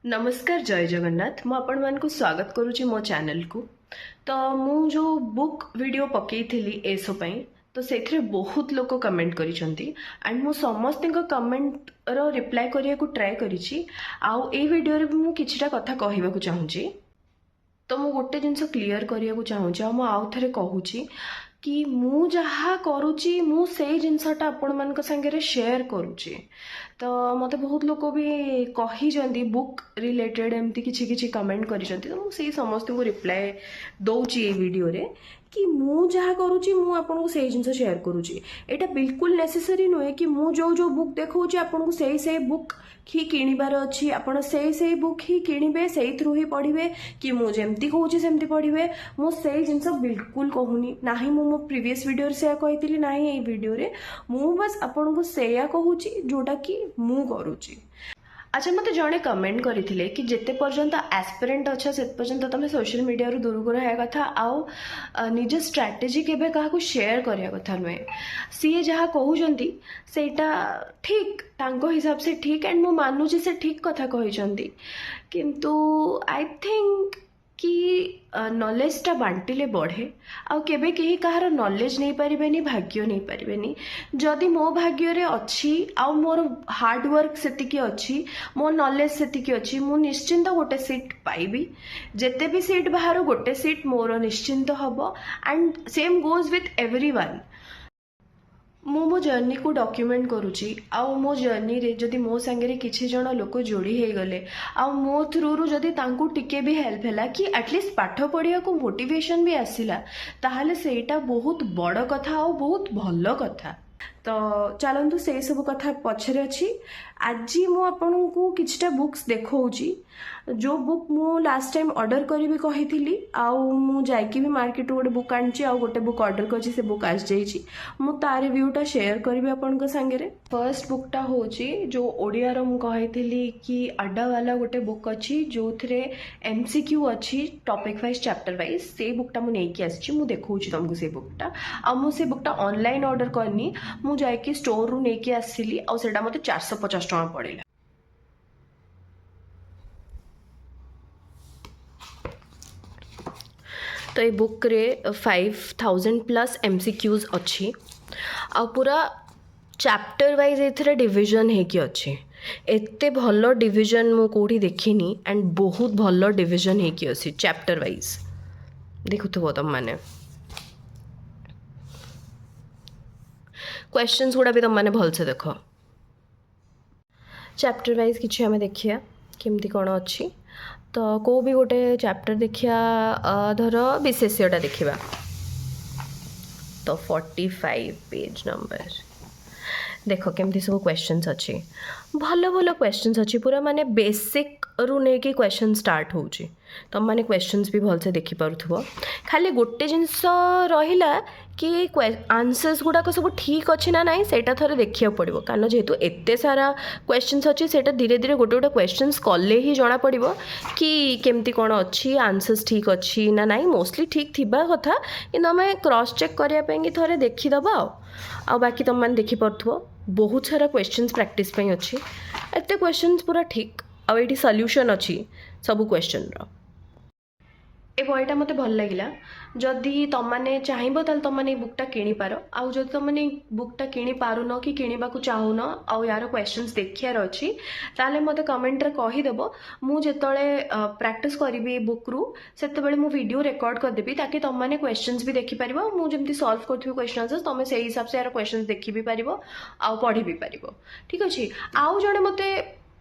नमस्कार जय जगन्नाथ मु आपण मान को स्वागत करुच्ची मो चैनल को। तो मु जो बुक वीडियो पकई एसो पई तो से बहुत लोग कमेंट करिसेंती एंड मु समस्त कमेंट रो रिप्लाई करिया को ट्राई करिछि। आउ ए वीडियो रे मु किछिटा कथा कहबा को चाहूची। तो मु गोटे जिनस क्लियर करिया को चाहूची आ मु आउ थरे कहूची कि मु जहा करुची मु से जिनसटा आपण मान संगे शेयर करुची। तो मते बहुत लोग भी कही बुक रिलेटेड एमती किछि किछि कमेंट करिसेंती तो मु से समस्त को रिप्लाई दउची ए वीडियो रे कि मु जहा करुची मु आपन को से जिनस शेयर करुची। एटा बिल्कुल नेसेसरी नुहे कि मु जो जो बुक देखौची आपन को से बुक ही किणीबार अच्छी आपण से बुक ही किणवे से थ्रू ही पढ़े कि मु जेमती कहूची सेमती पढ़े मु से जिनस बिल्कुल कहूनी ना ही मो प्रीवियस वीडियो से कही ना ही वीडियो रे मु बस आपन को सेया कहूची जोटा कि मु करुची। अच्छा मत जड़े कमेंट करते कि जिते पर्यंत एस्पिरेंट अच्छा से पर्यंत तुम सोशल मीडिया रू दूर रहा कथा आउ निज स्ट्राटेजी केबे काहा शेयर करिया कथा नुहे। सी जहाँ कहते सेटा ठीक तांको हिसाब से ठीक एंड मु मानुची से ठीक कथा कहते किंतु आई थिंक कि नॉलेज टा बांटिले बढ़े आउ केबे केही कहार नॉलेज नहीं पारिबेनी भाग्य नहीं पारिबेनी। जदि मो भाग्य रे अच्छी आउ मोर हार्ड वर्क सेतिकी अच्छी मो नॉलेज सेतिकी अच्छी मु निश्चिंत गोटे सीट पाइबी। जेते भी सीट बाहर गोटे सीट मोर निश्चिंत हबो and same goes with everyone. मो जर्नी को डॉक्यूमेंट करुची आउ मो जर्नी रे जदि मो संगे किछि जण लोक जोड़ी हे गले आउ मो थ्रू रु जदि तांकू टिके भी हेल्प हैला कि एटलीस्ट पाठ पढ़िया को मोटिवेशन भी आसिला ताहले सेटा बहुत बड़ कथा आउ बहुत भल कथा। तो चलतु से सब कथा पछरे अच्छी। आज मु आपन को किछटा बुक्स देखौची जो बुक मु लास्ट टाइम ऑर्डर करी भी कही थी आउ मु जाइकी भी मार्केट गोटे बुक आनी आउ गोटे बुक ऑर्डर करछि से बुक आस जाइछि मु तार रिव्यूटा शेयर करी आपन को संगे। फर्स्ट बुकटा होची जो ओडिया रो मु कही थी कि अड्डा वाला गोटे बुक अच्छी जो थरे एमसीक्यू अच्छी टॉपिक वाइज चैप्टर वाइज से बुकटा मु नेकी आछि मु देखौछि तुमको से बुकटा आ मु से बुकटा ऑनलाइन ऑर्डर करनी मु जाइकी स्टोर रु नेकी आसिली आ सेटा मते 450 टका पड़ेला। तो ये बुक रे 5000 प्लस एमसीक्यूज अच्छी आ पूरा चैप्टर वाइज एथरे डिवीजन है कि अच्छे एते भलो डिवीजन मु कोठी देखिनी एंड बहुत भलो डिवीजन है कि अच्छी चैप्टर वाइज देखुथबो तुम माने क्वेश्चंस गुड़ा भी तुम माने भल से देखो चैप्टर वाइज किछि हमें देखिया केमती कोन अच्छी। तो को भी गोटे चैप्टर देखिया धर विशेष्यटा देखिबा तो 45 पेज नंबर देखो केमती सब क्वेश्चंस अच्छी भल भल क्वेश्चंस अच्छी पूरा माने बेसिक रु ने कि क्वेश्चन स्टार्ट होउची तुम माने क्वेश्चंस भी भल से देखि पारुथबो। खाली गोटे जिनस रहिला कि आंसर्स गुड़ाक सब ठीक अच्छी ना नाई सेटा थरे देखिया पड़िबो कारण जेहेतु एते सारा क्वेश्चंस अच्छी सेटा धीरे धीरे गोटे गोटे क्वेश्चंस कले ही जना पड़िबो कि केमती कोन अच्छी आंसर्स ठीक अच्छी ना नाई मोस्टली ठीक थिबा कथा कि आम क्रॉस चेक करिया पे कि थरे देखि दबा आ बाकी तुम माने देखि पड़थबो बहुत सारा क्वेश्चंस प्रैक्टिस पे अच्छी एते क्वेश्चंस पूरा ठीक आ एटी सॉल्यूशन अच्छी सब क्वेश्चन रो। ए बहीटा मते भल लगिला जदि तुमने चाहब ताल तुमने बुकटा किणी पार आउ जदि तुमने बुकटा किणी पारुन कि किणवा को चाहून आउ यार क्वेश्चंस देखियार अच्छी ताले मते कमेंट रे कहीदेव मु जेतले प्रैक्टिस करी बुक रु सेते मु वीडियो रिकॉर्ड कर देबी ताकि तुमने क्वेश्चंस भी देखि पारिबो मु जेमती सॉल्व करथि क्वेश्चन आंसर तुम से हिसाब से यार क्वेश्चंस देखि भी पारिबो आउ पढ़ी भी पारिबो ठीक अछि। आउ जणे मते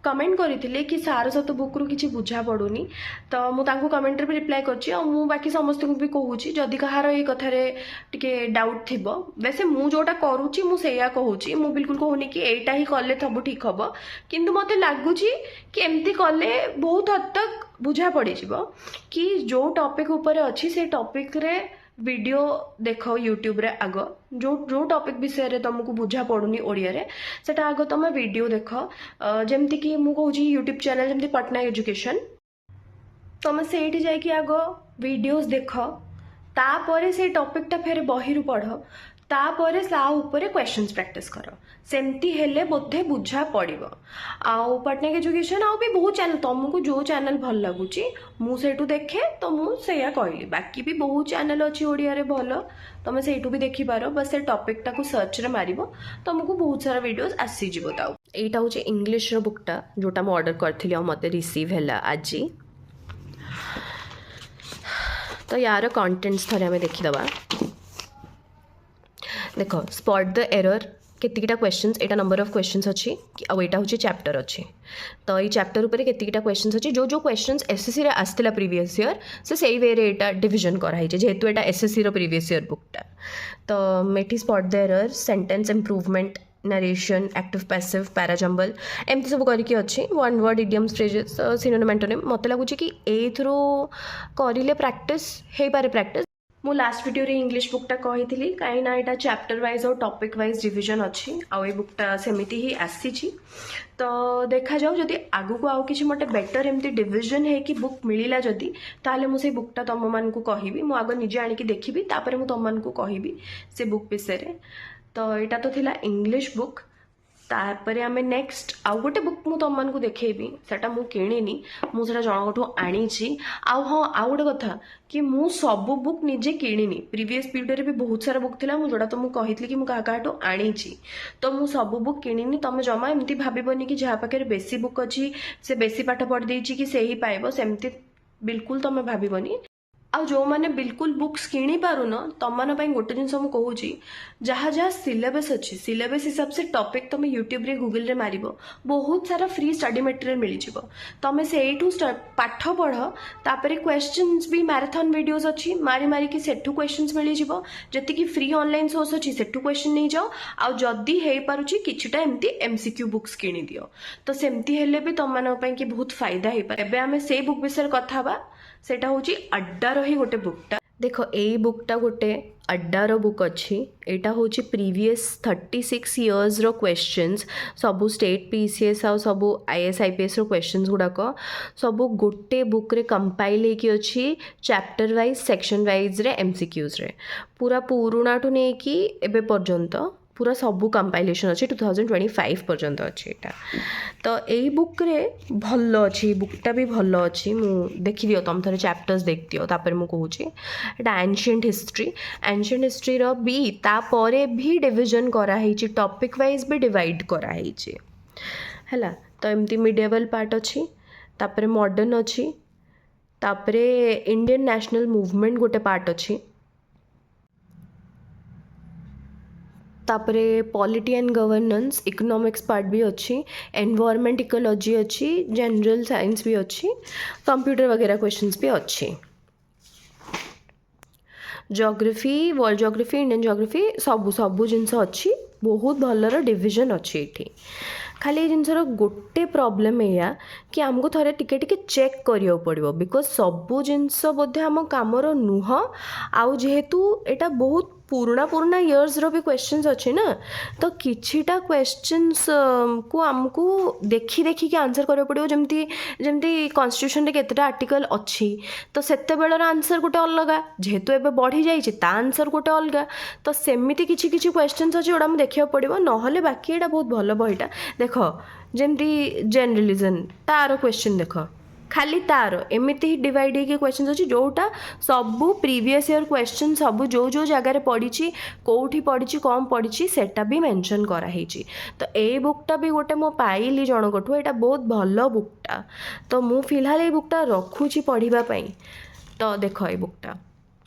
कमेंट करते कि सार सत बुक रु किसी बुझा पड़ूनी तो मुझे कमेंट भी रिप्लाई कर बाकी समस्त को भी कहूँ जदि कहार ये कथार टे डाउट थी वैसे मुझे जोटा करुच्ची मुझे कहूँ मु बिल्कुल कहूनी कि एटा ही कले सब ठीक हम किंतु मत लगुच कि एमती कले बहुत हद तक बुझा पड़ कि जो टॉपिक ऊपर अच्छी से टॉपिक रे वीडियो देख यूट्यूब रे आग जो जो टॉपिक विषय रे तुमको बुझा पड़ूनी ओडिया रे सेटा आग तुम वीडियो देख जमती कि मु कहूँ यूट्यूब चैनल जमती पटना एजुकेशन तुम से जाकि आग वीडियोस देख तापर से टॉपिकटा फेर बही पढ़ तापर सा उपरे क्वेश्चंस प्रैक्टिस कर सेमती हेले बोधे बुझा पड़ो आउ पटनायक एजुकेशन आउ भी बहुत चैनल तुमको जो चैनल भल लगुच मुझे देखे तो मुझे कहली बाकी भी बहुत चैनल अच्छी ओडिया रे भल तुम से भी देखिपार बस से टॉपिक टाको सर्च रे मारिबो तुमको बहुत सारा वीडियोस आसीज ताऊ एटा हूँ इंग्लिश रो बुकटा जोटा मु ऑर्डर करथिली मते रिसीव हैला आज तो यार कंटेंट्स थरे हमें देखिदबा देख spot the error केतिकीटा questions Etah number of questions अच्छी आउ एटा हूँ चैप्टर अच्छी तो ये चैप्टर उपर केतिकीटा क्वेश्चंस अच्छी जो जो क्वेश्चंस एसएससी रे आसला प्रीवियस ईयर से सही वे रे एटा डिवीजन कराई जेहेतु एटा एसएससी रो प्रीवियस ईयर बुकटा तो मेटी spot the error sentence improvement narration active passive parajumble एमती सब करके अच्छी one word idioms phrases synonym antonym मत लगुच कि एथरो करिले प्रैक्टिस हे पारे प्रैक्टिस मु लास्ट वीडियो रे इंग्लिश बुकटा कही कहीं ना यहाँ चैप्टर वाइज और टॉपिक वाइज डिवीजन अच्छी आउ बुकटा सेमती ही आसी तो देखा जाऊ जदि आगु को आउ किसी मटे बेटर एमती डिवीजन है कि बुक मिलला जदि ताले मु से बुकटा तुम मानकु कहिबी मु आगो निजे आनिकी देखिबी तापर मु तुम मानकु कहिबी से बुक विषय रे तो यहाँ तो थिला इंग्लिश बुक तापर आम नेक्स्ट आउ गोटे बुक मु तुम मानकु देखैबी सेटा मु किणीनी मु सेटा जनकठू आनीची आउ हाँ आउ गोटे कथा कि मु सब बुक निजे किणीनी प्रीवियस वीडियो रे भी बहुत सारा बुक थिला मु जोड़ा तो मु कहितली कि मु काहाठू आनीची तो मु सब बुक किणीनी तमे जमा एमती भाबिबनी कि जहा पाखे बेसी बुक अच्छी से बेसी पाठ पढ़ देइची कि सेही पाइबो सेमती बिल्कुल तमे भाबिबनी आउ जो मैंने बिल्कुल बुक्स किणी पारुन तुम मान गोटे जिन मुझे कहूँ जहाँ जहाँ सिलेबस अच्छी सिलेबस हिसाब से टॉपिक तुम यूट्यूब रे गूगल रे मारिबो बहुत सारा फ्री स्टडी मटेरियल मिल जिवो तुम से पाठ पढ़ तापर क्वेश्चंस भी मैराथन वीडियोस अच्छी मारी मारी कि सेठू क्वेश्चंस मिल जिवो जति फ्री ऑनलाइन सोर्स अच्छी सेठू क्वेश्चन नहीं जाओ आउ जदि हे पारुची किछिटा एमती एमसीक्यू बुक्स किणी दियो तो सेमती हेले भी तुम मान कि बहुत फायदा हे पारे एबे आमे से बुक विषय कथा बा सेटा होची अड्डार ही गोटे बुकटा देख यही बुकटा गोटे अड्डार बुक अच्छी एटा होची प्रीवियस 36 इयर्स रो क्वेश्चंस सबू स्टेट पीसीएस आ सबू आईएएस आईपीएस रो क्वेश्चंस गुड़ाक सबू गोटे बुक रे कंपाइल होकी अच्छी चैप्टर वाइज सेक्शन वाइज रे एमसीक्यूज रे पूरा पुराणा ठू नहीं कि एबे पर्यंत पूरा सबू कंपाइलेशन अच्छी 2025 पर्यंत अच्छी एटा तो यही बुक रे भल अच्छी बुकटा भी भल अच्छी मु देखी दियो तुम थोड़े चैप्टर्स देख दियो तापर मु कहूँ एटा एंशिएंट हिस्ट्री रो भी तापरे भी डिवीजन कराई टॉपिक वाइज भी डिवाइड कराई हैला तो एमती मिडिएवल पार्ट अच्छी तापर मॉडर्न अच्छी तापर इंडियन नेशनल मूवमेंट गोटे पार्ट अच्छी तापरे polity and governance economics part भी अच्छी एनवायरमेंट इकोलॉजी अच्छी जनरल साइंस भी अच्छी कंप्यूटर वगैरह क्वेश्चंस भी अच्छी geography world geography Indian geography सबू सबू जिनस अच्छी बहुत भलर डिवीजन अच्छी ये खाली जिनसर गोटे प्रॉब्लम या कि आमको थोड़े टिके टिके चेक करियो पड़िबो बिकॉज सबू जिनस बोधे आम कामर नुह आउ जेहेतु एटा बहुत पुराना इयर्स रो भी क्वेश्चंस अच्छे ना तो किछिटा क्वेश्चंस को आमको देखी देखी के आंसर करियो पड़िबो जमती जमती कॉन्स्टिट्यूशन रे केतेटा आर्टिकल अच्छी तो सेते बेलर आंसर गोटे अलगा जेहेतु एबे बढ़ी जाइछि ता आंसर गोटे अलगा तो सेमिति किछि किछि क्वेश्चंस अछि ओडा हम देखियो पड़िबो नहले बाकी एटा बहुत भलो बहिटा देख जमती जनरलिज्म तार क्वेश्चन देख खाली तार एमती ही डिवाइड होगी क्वेश्चन अच्छी जोटा सबू प्रीवियस ईयर क्वेश्चन सबू जो जो जगार पड़ी कौटी पड़ी कम पड़ी सेटा भी मेंशन कराई तो ये बुकटा भी गोटे मो पाइली जनकठू यहाँ बहुत भल बुकटा तो मु फिलहाल ये बुकटा रखुची पढ़ापी तो देख ये बुकटा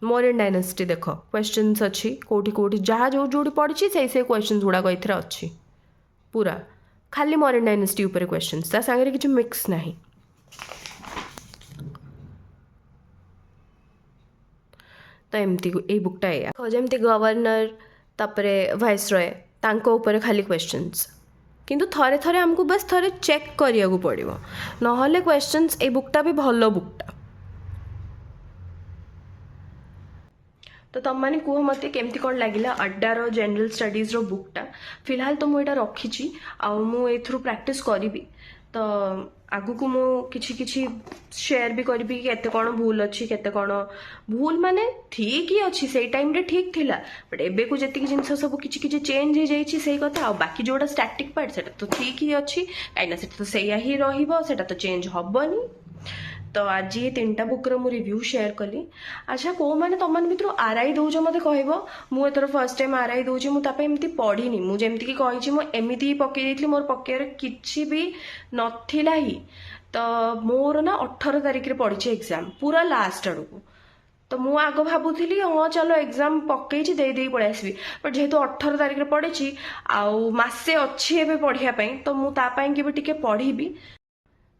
मौर्यन डायनेस्टी देख क्वेश्चंस अच्छी कौटी कौटी जहाँ जो जो पड़ी से क्वेश्चन गुड़ाक ये अच्छी पूरा खाली मौर्यन डायनेस्टी उपर क्वेश्चंस ता सांगे किसी मिक्स नहीं तो एमती ये बुकटा या जमती गवर्नर तापरे वाइसरॉय तांको ऊपर खाली क्वेश्चंस किंतु थरे थरे हमको बस थरे चेक करिया को पड़िबो नहले क्वेश्चंस ए बुकटा भी भलो बुकटा तो तुम मैंने कह मत केमती कौन लगिला अड्डार जनरल स्टडीज बुकटा फिलहाल तो मुझे रखी आउ प्रैक्टिस करी तो आगु मु किछि किछि शेयर भी करी केते कौन भूल अच्छी केते कौन भूल माने ठीक ही अच्छी से टाइम रे ठीक थिला बट एबे को जति जिनस सब किछि किछि चेंज हो जाइछि सेही कथा आ बाकी जोटा स्टैटिक पार्ट सेटा तो ठीक ही अच्छी काइना सेटा तो सेया ही रहिबो सेटा तो चेंज हबनी। तो आज ये 3टा बुक रो मु रिव्यू शेयर कली। अच्छा को माने तमन भितर आरआई दउछ मते कहबो मु एतर फर्स्ट टाइम आरआई दउछि मु तापे एमती पढिनी मु जेमती कि कहिछि मु एमिति पके देथली मोर पकेर किछि भी नथिला ही। तो मोर ना 18 तारिख रे पड़ी एग्जाम पूरा लास्ट आड़ू तो मु आग भावुली हाँ चलो एग्जाम पकई दे पड़े आसबि बट जेहेतु 18 तारिख रे पड़ी आउ मासे अच्छी एबे पढ़िया तो मु तापाई के भी टिके पढ़ी।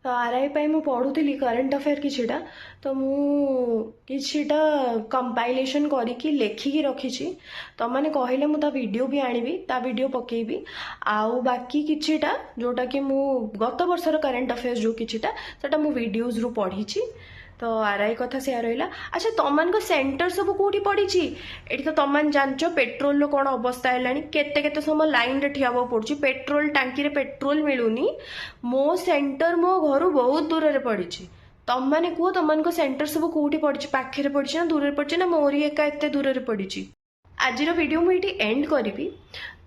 तो आरआई पाई मु पढ़ुली करंट अफेयर किछिटा तो मु किछिटा कंपाइलेशन करिकी लेखिकी रखिछि तो माने कहले मु ता वीडियो भी आनिबी ता वीडियो पकेबी आउ बाकी किछिटा जोटा कि मु गत वर्षर करंट अफेयर्स जो किछिटा सेटा मु वीडियोज रु पढ़िछि। तो आरआई कथा से रहा। अच्छा तमान को सेंटर सब कौटी पड़ी एटी तो तमान जानच पेट्रोल रो कौन अवस्था है केते केते समय लाइन रे ठिया पड़ी पेट्रोल टांकी रे पेट्रोल मिलूनी मो सेंटर मो घर बहुत दूर रे पड़ी तम मैंने कह तमान को सेंटर सब कौटी पड़ी पाखे पड़ी ना दूर पड़ी ना मोरी एका एते दूर रे पड़ी। आज वीडियो मुझे एंड करी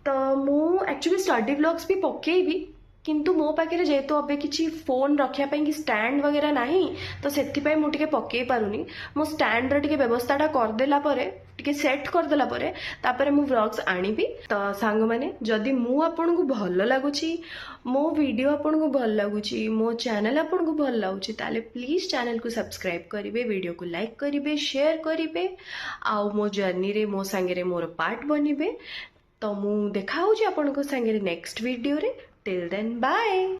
तो मु एक्चुअली स्टडी ब्लॉग्स भी पकेबी किंतु मो पाखे जेहेतु अबे किसी फोन रखापी कि स्टैंड वगैरह नहीं तो से मुझे पकई पारुनी मो स्टैंड रे व्यवस्था करदेला टिके सेट करदेला तापर मु व्लॉग्स आनिबी। तो सांग माने जदि मु आपन को भल लगुची मो वीडियो आपन को भल लगुची मो चैनल आपन को भल लगुची ताले प्लीज चैनल को सब्सक्राइब करिवे वीडियो को लाइक करिवे शेयर करिवे आउ मो जर्नी रे मो संगे रे मोर पार्ट बनिबे। तो मु देखा होची आपन को संगे रे नेक्स्ट वीडियो रे। Till then, bye.